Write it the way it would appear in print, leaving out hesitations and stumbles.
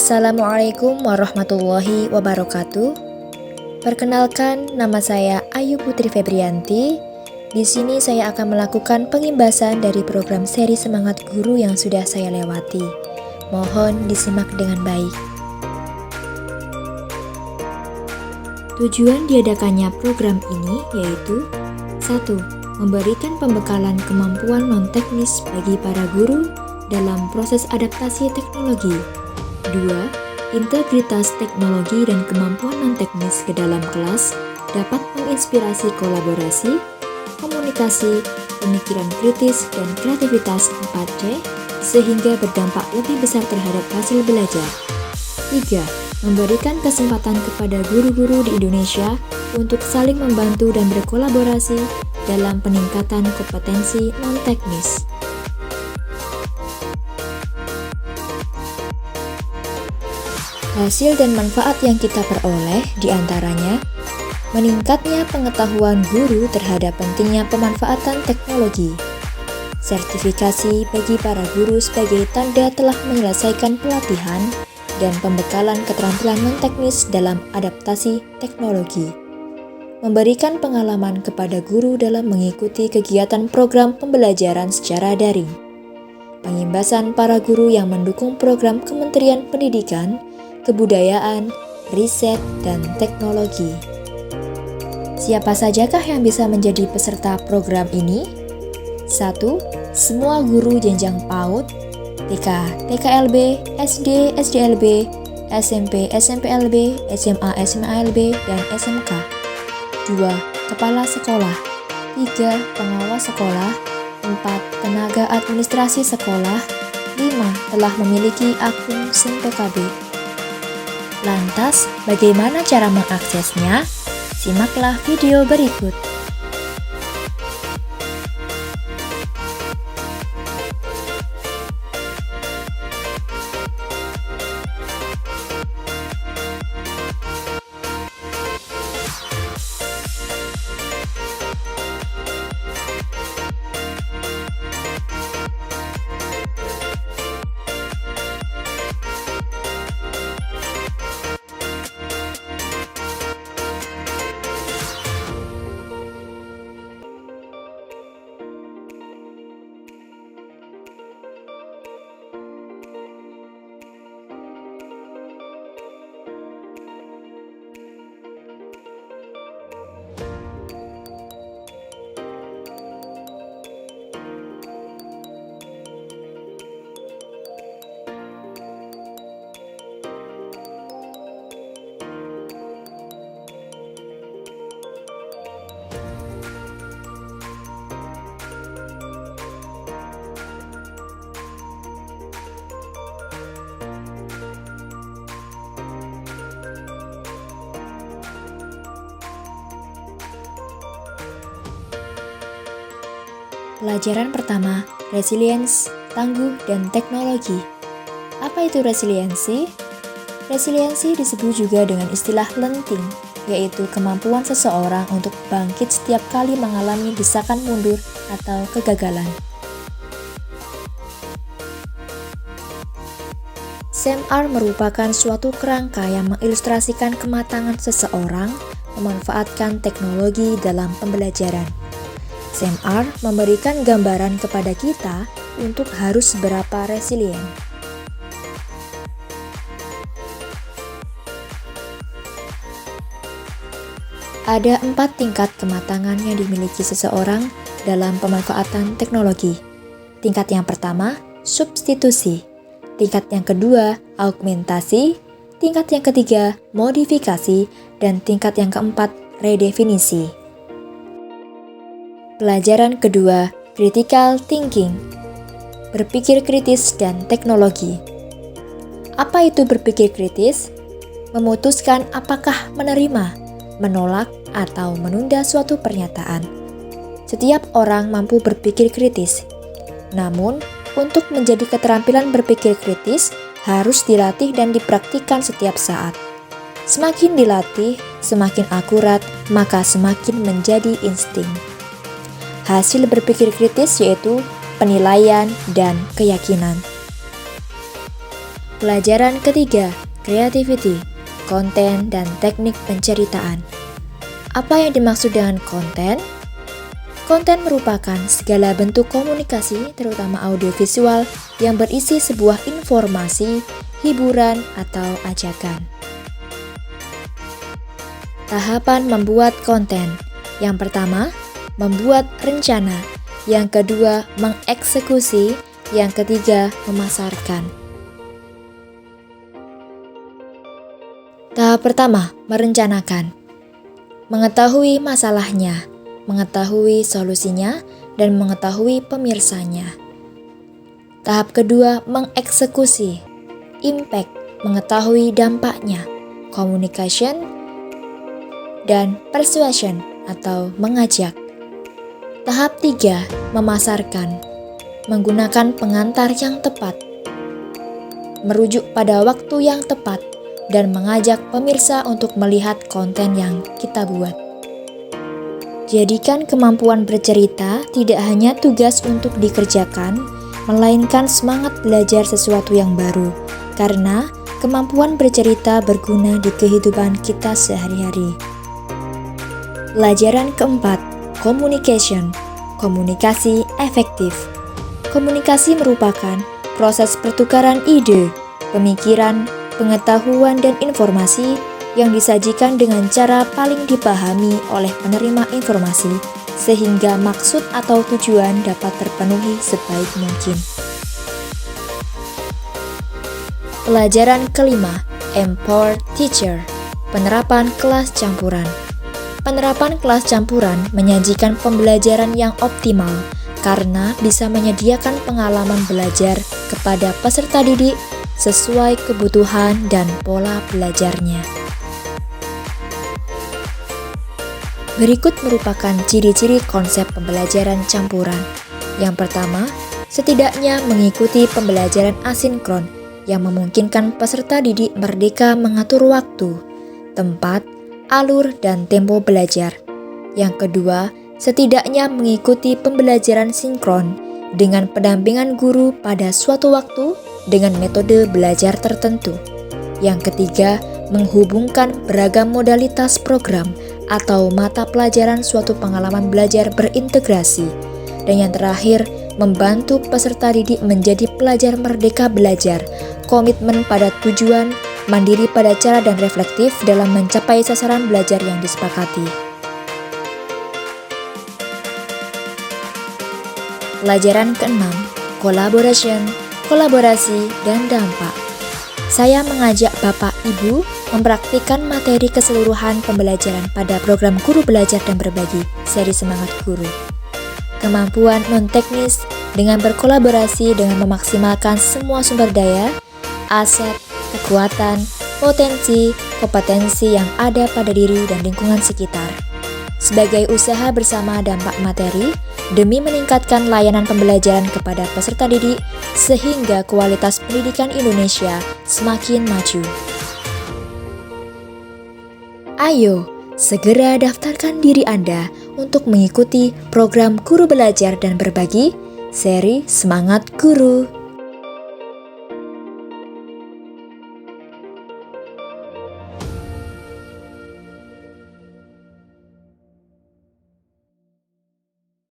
Assalamualaikum warahmatullahi wabarakatuh. Perkenalkan, nama saya Ayu Putri Febrianti. Di sini saya akan melakukan pengimbasan dari program seri Semangat Guru yang sudah saya lewati. Mohon disimak dengan baik. Tujuan diadakannya program ini yaitu 1. Memberikan pembekalan kemampuan non-teknis bagi para guru dalam proses adaptasi teknologi. 2. Integritas teknologi dan kemampuan non-teknis ke dalam kelas dapat menginspirasi kolaborasi, komunikasi, pemikiran kritis, dan kreativitas 4C sehingga berdampak lebih besar terhadap hasil belajar. 3. Memberikan kesempatan kepada guru-guru di Indonesia untuk saling membantu dan berkolaborasi dalam peningkatan kompetensi non-teknis. Hasil dan manfaat yang kita peroleh diantaranya meningkatnya pengetahuan guru terhadap pentingnya pemanfaatan teknologi, sertifikasi bagi para guru sebagai tanda telah menyelesaikan pelatihan dan pembekalan keterampilan non-teknis dalam adaptasi teknologi, memberikan pengalaman kepada guru dalam mengikuti kegiatan program pembelajaran secara daring, pengimbasan para guru yang mendukung program Kementerian Pendidikan, Kebudayaan, Riset, dan Teknologi. Siapa sajakah yang bisa menjadi peserta program ini? 1. Semua guru jenjang PAUD, TK, TKLB, SD, SDLB, SMP, SMPLB, SMA, SMALB, dan SMK. 2. Kepala sekolah. 3. Pengawas sekolah. 4. Tenaga administrasi sekolah. 5. Telah memiliki akun SIM PKB. Lantas, bagaimana cara mengaksesnya? Simaklah video berikut. Pelajaran pertama, resilience, tangguh, dan teknologi. Apa itu resiliensi? Resiliensi disebut juga dengan istilah lenting, yaitu kemampuan seseorang untuk bangkit setiap kali mengalami desakan mundur atau kegagalan. SMR merupakan suatu kerangka yang mengilustrasikan kematangan seseorang memanfaatkan teknologi dalam pembelajaran. SMR memberikan gambaran kepada kita untuk harus seberapa resilient. Ada 4 tingkat kematangan yang dimiliki seseorang dalam pemanfaatan teknologi. Tingkat yang pertama, substitusi. Tingkat yang kedua, augmentasi. Tingkat yang ketiga, modifikasi. Dan tingkat yang keempat, redefinisi. Pelajaran kedua, critical thinking. Berpikir kritis dan teknologi. Apa itu berpikir kritis? Memutuskan apakah menerima, menolak, atau menunda suatu pernyataan. Setiap orang mampu berpikir kritis. Namun, untuk menjadi keterampilan berpikir kritis harus dilatih dan dipraktikkan setiap saat. Semakin dilatih, semakin akurat, maka semakin menjadi insting. Hasil berpikir kritis yaitu penilaian dan keyakinan. Pelajaran ketiga, creativity, konten dan teknik penceritaan. Apa yang dimaksud dengan konten? Konten merupakan segala bentuk komunikasi, terutama audiovisual, yang berisi sebuah informasi, hiburan, atau ajakan. Tahapan membuat konten. Yang pertama, membuat rencana. Yang kedua, mengeksekusi. Yang ketiga, memasarkan. Tahap pertama, merencanakan. Mengetahui masalahnya, mengetahui solusinya, dan mengetahui pemirsanya. Tahap kedua, mengeksekusi. Impact, mengetahui dampaknya. Communication, dan persuasion atau mengajak. Tahap 3, memasarkan. Menggunakan pengantar yang tepat. Merujuk pada waktu yang tepat dan mengajak pemirsa untuk melihat konten yang kita buat. Jadikan kemampuan bercerita tidak hanya tugas untuk dikerjakan, melainkan semangat belajar sesuatu yang baru, karena kemampuan bercerita berguna di kehidupan kita sehari-hari. Pelajaran keempat, communication, komunikasi efektif. Komunikasi merupakan proses pertukaran ide, pemikiran, pengetahuan, dan informasi yang disajikan dengan cara paling dipahami oleh penerima informasi, sehingga maksud atau tujuan dapat terpenuhi sebaik mungkin. Pelajaran kelima, Empower Teacher, penerapan kelas campuran. Penerapan kelas campuran menyajikan pembelajaran yang optimal karena bisa menyediakan pengalaman belajar kepada peserta didik sesuai kebutuhan dan pola belajarnya. Berikut merupakan ciri-ciri konsep pembelajaran campuran. Yang pertama, setidaknya mengikuti pembelajaran asinkron yang memungkinkan peserta didik merdeka mengatur waktu, tempat, alur, dan tempo belajar. Yang kedua, setidaknya mengikuti pembelajaran sinkron dengan pendampingan guru pada suatu waktu dengan metode belajar tertentu. Yang ketiga, menghubungkan beragam modalitas program atau mata pelajaran suatu pengalaman belajar berintegrasi. Dan yang terakhir, membantu peserta didik menjadi pelajar merdeka belajar, komitmen pada tujuan, mandiri pada cara dan reflektif dalam mencapai sasaran belajar yang disepakati. Pelajaran keenam, collaboration, kolaborasi, dan dampak. Saya mengajak Bapak Ibu mempraktikkan materi keseluruhan pembelajaran pada program Guru Belajar dan Berbagi, seri Semangat Guru. Kemampuan non-teknis dengan berkolaborasi dengan memaksimalkan semua sumber daya, aset, kekuatan, potensi, kompetensi yang ada pada diri dan lingkungan sekitar. Sebagai usaha bersama dampak materi, demi meningkatkan layanan pembelajaran kepada peserta didik sehingga kualitas pendidikan Indonesia semakin maju. Ayo, segera daftarkan diri Anda untuk mengikuti program Guru Belajar dan Berbagi, seri Semangat Guru.